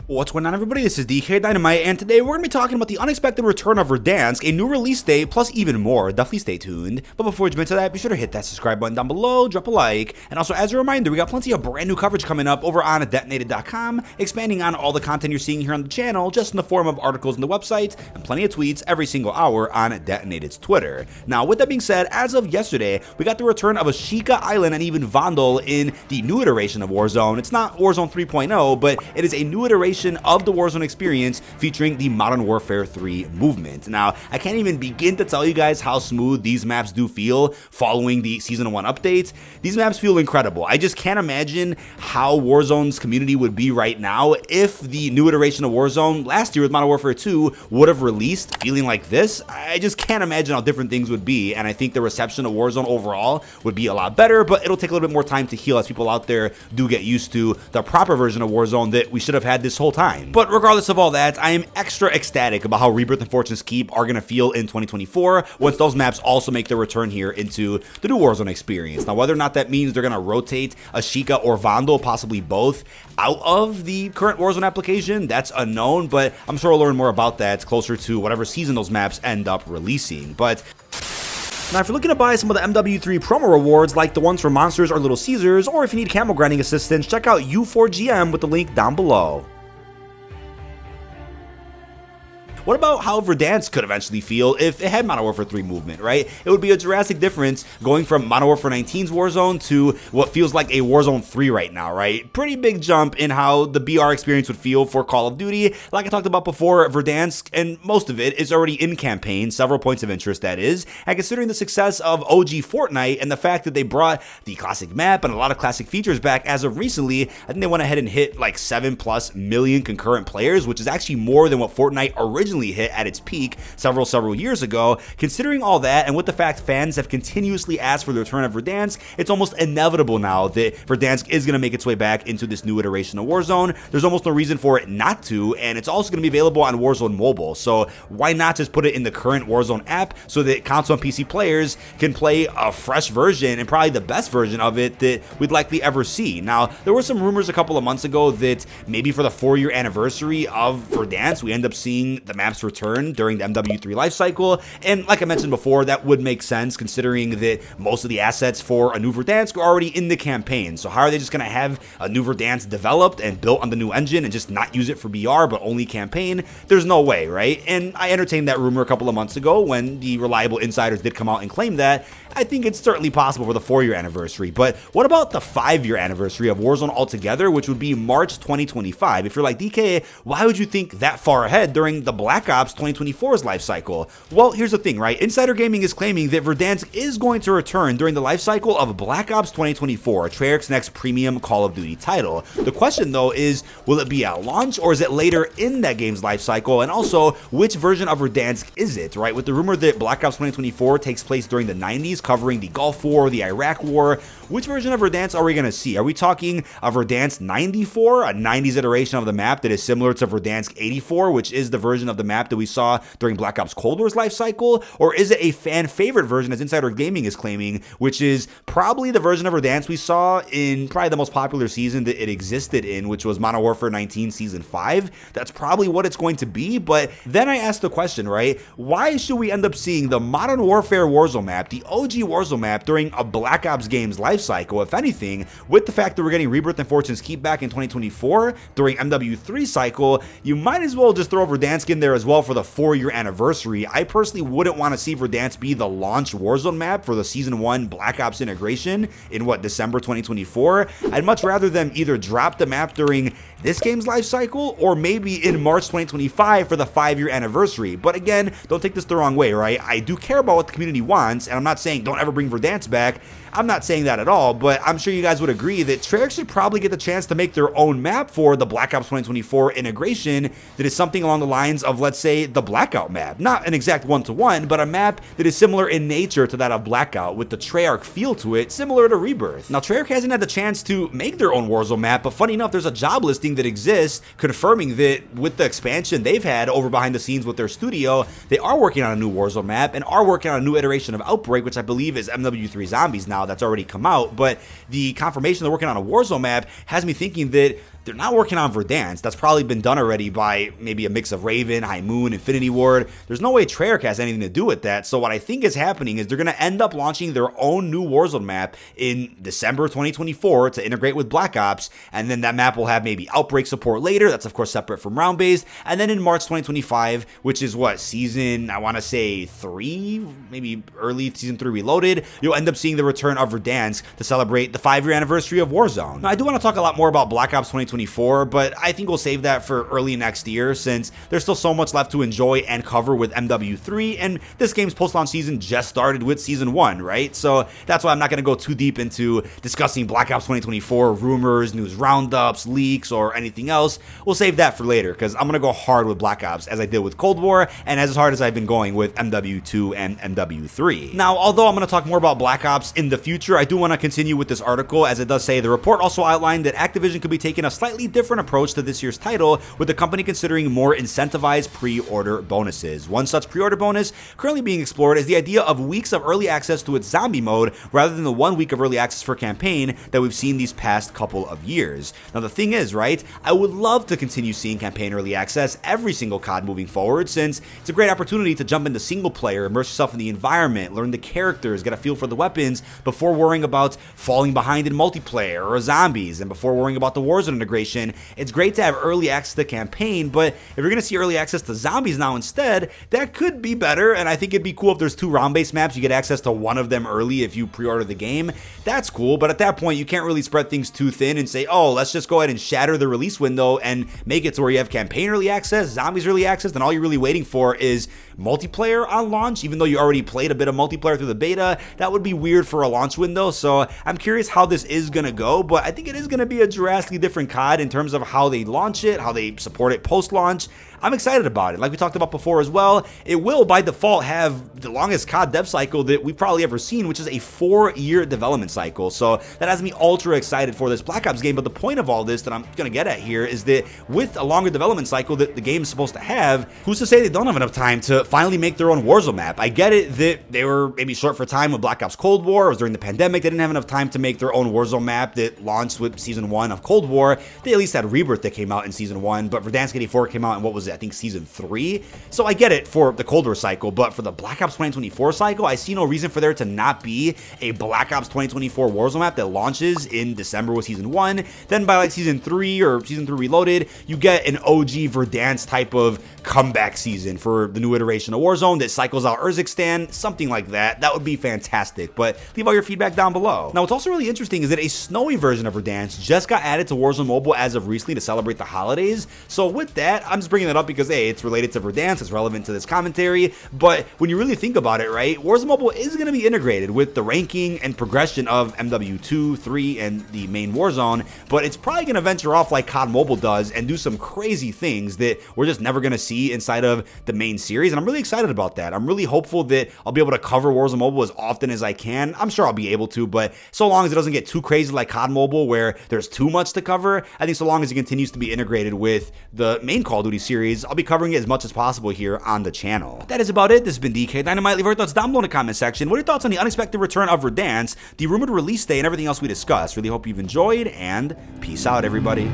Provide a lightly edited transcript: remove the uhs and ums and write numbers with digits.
What's going on, everybody? This is dkdynamite, and today we're going to be talking about the unexpected return of Verdansk, a new release date, plus even more. Definitely stay tuned. But before we jump into that, be sure to hit that subscribe button down below, drop a like, and also as a reminder, we got plenty of brand new coverage coming up over on detonated.com, expanding on all the content you're seeing here on the channel, just in the form of articles on the website, and plenty of tweets every single hour on Detonated's Twitter. Now, with that being said, as of yesterday, we got the return of Ashika Island and even Vondel in the new iteration of Warzone. It's not Warzone 3.0, but it is a new iteration of the Warzone experience featuring the Modern Warfare 3 movement. Now, I can't even begin to tell you guys how smooth these maps do feel following the Season 1 updates. These maps feel incredible. I just can't imagine how Warzone's community would be right now if the new iteration of Warzone last year with Modern Warfare 2 would have released feeling like this. I just can't imagine how different things would be, and I think the reception of Warzone overall would be a lot better, but it'll take a little bit more time to heal as people out there do get used to the proper version of Warzone that we should have had this whole time. But regardless of all that, I am extra ecstatic about how Rebirth and Fortune's Keep are going to feel in 2024 once those maps also make their return here into the new Warzone experience. Now, whether or not that means they're going to rotate Ashika or Vondel, possibly both, out of the current Warzone application, that's unknown, but I'm sure we'll learn more about that closer to whatever season those maps end up releasing. But now, if you're looking to buy some of the MW3 promo rewards like the ones from Monsters or Little Caesars, or if you need camo grinding assistance, check out U4GM with the link down below. What about how Verdansk could eventually feel if it had Modern Warfare 3 movement, right? It would be a drastic difference going from Modern Warfare 19's Warzone to what feels like a Warzone 3 right now, right? Pretty big jump in how the BR experience would feel for Call of Duty. Like I talked about before, Verdansk, and most of it, is already in campaign, several points of interest that is, and considering the success of OG Fortnite and the fact that they brought the classic map and a lot of classic features back as of recently, I think they went ahead and hit like 7+ million concurrent players, which is actually more than what Fortnite originally hit at its peak several years ago. Considering all that, and with the fact fans have continuously asked for the return of Verdansk, it's almost inevitable now that Verdansk is going to make its way back into this new iteration of Warzone. There's almost no reason for it not to, and it's also going to be available on Warzone Mobile, so why not just put it in the current Warzone app so that console and PC players can play a fresh version, and probably the best version of it that we'd likely ever see. Now, there were some rumors a couple of months ago that maybe for the 4-year anniversary of Verdansk, we end up seeing the map's return during the MW3 lifecycle, and like I mentioned before, that would make sense considering that most of the assets for a new Verdansk are already in the campaign. So how are they just going to have a new Verdansk developed and built on the new engine and just not use it for BR but only campaign? There's no way, right? And I entertained that rumor a couple of months ago when the reliable insiders did come out and claim that. I think it's certainly possible for the 4-year anniversary, but what about the 5-year anniversary of Warzone altogether, which would be March 2025? If you're like, DK, why would you think that far ahead during the Black Ops 2024's life cycle? Well, here's the thing, right? Insider Gaming is claiming that Verdansk is going to return during the life cycle of Black Ops 2024, Treyarch's next premium Call of Duty title. The question, though, is will it be at launch or is it later in that game's life cycle? And also, which version of Verdansk is it, right? With the rumor that Black Ops 2024 takes place during the 90s, covering the Gulf War, the Iraq War, which version of Verdansk are we going to see? Are we talking a Verdansk 94, a 90s iteration of the map that is similar to Verdansk 84, which is the version of the map that we saw during Black Ops Cold War's life cycle? Or is it a fan favorite version, as Insider Gaming is claiming, which is probably the version of Verdansk we saw in probably the most popular season that it existed in, which was Modern Warfare 19 Season 5? That's probably what it's going to be, but then I asked the question, right? Why should we end up seeing the Modern Warfare Warzone map, the OG Warzone map, during a Black Ops game's life cycle? If anything, with the fact that we're getting Rebirth and Fortune's Keep back in 2024 during MW3 cycle, you might as well just throw Verdansk in there as well for the 4-year anniversary. I personally wouldn't want to see Verdansk be the launch Warzone map for the Season 1 Black Ops integration in December 2024. I'd much rather them either drop the map during this game's life cycle or maybe in March 2025 for the 5-year anniversary. But again, don't take this the wrong way, right? I do care about what the community wants, and I'm not saying don't ever bring Verdansk back. I'm not saying that at all, but I'm sure you guys would agree that Treyarch should probably get the chance to make their own map for the Black Ops 2024 integration that is something along the lines of, let's say, the Blackout map. Not an exact one-to-one, but a map that is similar in nature to that of Blackout, with the Treyarch feel to it, similar to Rebirth. Now, Treyarch hasn't had the chance to make their own Warzone map, but funny enough, there's a job listing that exists confirming that with the expansion they've had over behind the scenes with their studio, they are working on a new Warzone map and are working on a new iteration of Outbreak, which I believe is MW3 Zombies now, that's already come out. But the confirmation they're working on a Warzone map has me thinking that they're not working on Verdansk. That's probably been done already by maybe a mix of Raven, High Moon, Infinity Ward. There's no way Treyarch has anything to do with that. So what I think is happening is they're going to end up launching their own new Warzone map in December 2024 to integrate with Black Ops, and then that map will have maybe Outbreak support later. That's of course separate from round-based, and then in March 2025, which is what, season, I want to say 3, maybe early season 3 Reloaded, you'll end up seeing the return of Verdansk to celebrate the 5-year anniversary of Warzone. Now, I do want to talk a lot more about Black Ops 2024, but I think we'll save that for early next year since there's still so much left to enjoy and cover with MW3, and this game's post-launch season just started with Season 1, right? So that's why I'm not going to go too deep into discussing Black Ops 2024 rumors, news roundups, leaks, or anything else. We'll save that for later because I'm going to go hard with Black Ops as I did with Cold War and as hard as I've been going with MW2 and MW3. Now, although I'm going to talk more about Black Ops in the future, I do want to continue with this article as it does say the report also outlined that Activision could be taking a slightly different approach to this year's title, with the company considering more incentivized pre-order bonuses. One such pre-order bonus currently being explored is the idea of weeks of early access to its zombie mode rather than the 1 week of early access for campaign that we've seen these past couple of years. Now the thing is, right, I would love to continue seeing campaign early access every single COD moving forward, since it's a great opportunity to jump into single player, immerse yourself in the environment, learn the characters, get a feel for the weapons before worrying about falling behind in multiplayer or zombies, and before worrying about the Warzone integration. It's great to have early access to campaign, but if you're going to see early access to zombies now instead, that could be better, and I think it'd be cool if there's 2 round-based maps, you get access to one of them early if you pre-order the game. That's cool, but at that point, you can't really spread things too thin and say, oh, let's just go ahead and shatter the release window and make it to where you have campaign early access, zombies early access, and all you're really waiting for is multiplayer on launch, even though you already played a bit of multiplayer through the beta. That would be weird for a launch window, so I'm curious how this is going to go, but I think it is going to be a drastically different COD in terms of how they launch it, how they support it post-launch. I'm excited about it. Like we talked about before as well, it will by default have the longest COD dev cycle that we've probably ever seen, which is a 4-year development cycle. So that has me ultra excited for this Black Ops game. But the point of all this that I'm going to get at here is that with a longer development cycle that the game is supposed to have, who's to say they don't have enough time to finally make their own Warzone map? I get it that they were maybe short for time with Black Ops Cold War. It was during the pandemic. They didn't have enough time to make their own Warzone map that launched with Season 1 of Cold War. They at least had Rebirth that came out in Season 1, but Verdansk 84 came out in, what was it, I think Season 3. So I get it for the Cold War cycle, but for the Black Ops 2024 cycle, I see no reason for there to not be a Black Ops 2024 Warzone map that launches in December with Season 1. Then by like Season 3 or Season 3 Reloaded, you get an OG Verdansk type of comeback season for the new iteration of Warzone that cycles out Urzikstan, something like that. That would be fantastic, but leave all your feedback down below. Now, what's also really interesting is that a snowy version of Verdansk just got added to Warzone Mobile as of recently to celebrate the holidays. So with that, I'm just bringing that up because, hey, it's related to Verdansk, it's relevant to this commentary, but when you really think about it, right, Warzone Mobile is going to be integrated with the ranking and progression of MW2, 3, and the main Warzone, but it's probably going to venture off like COD Mobile does and do some crazy things that we're just never going to see inside of the main series, and I'm really excited about that. I'm really hopeful that I'll be able to cover Warzone Mobile as often as I can. I'm sure I'll be able to, but so long as it doesn't get too crazy like COD Mobile where there's too much to cover, I think so long as it continues to be integrated with the main Call of Duty series, I'll be covering it as much as possible here on the channel. That is about it. This has been dkdynamite. Leave your thoughts down below in the comment section. What are your thoughts on the unexpected return of Verdansk, the rumored release day, and everything else we discussed? Really hope you've enjoyed, and peace out, everybody.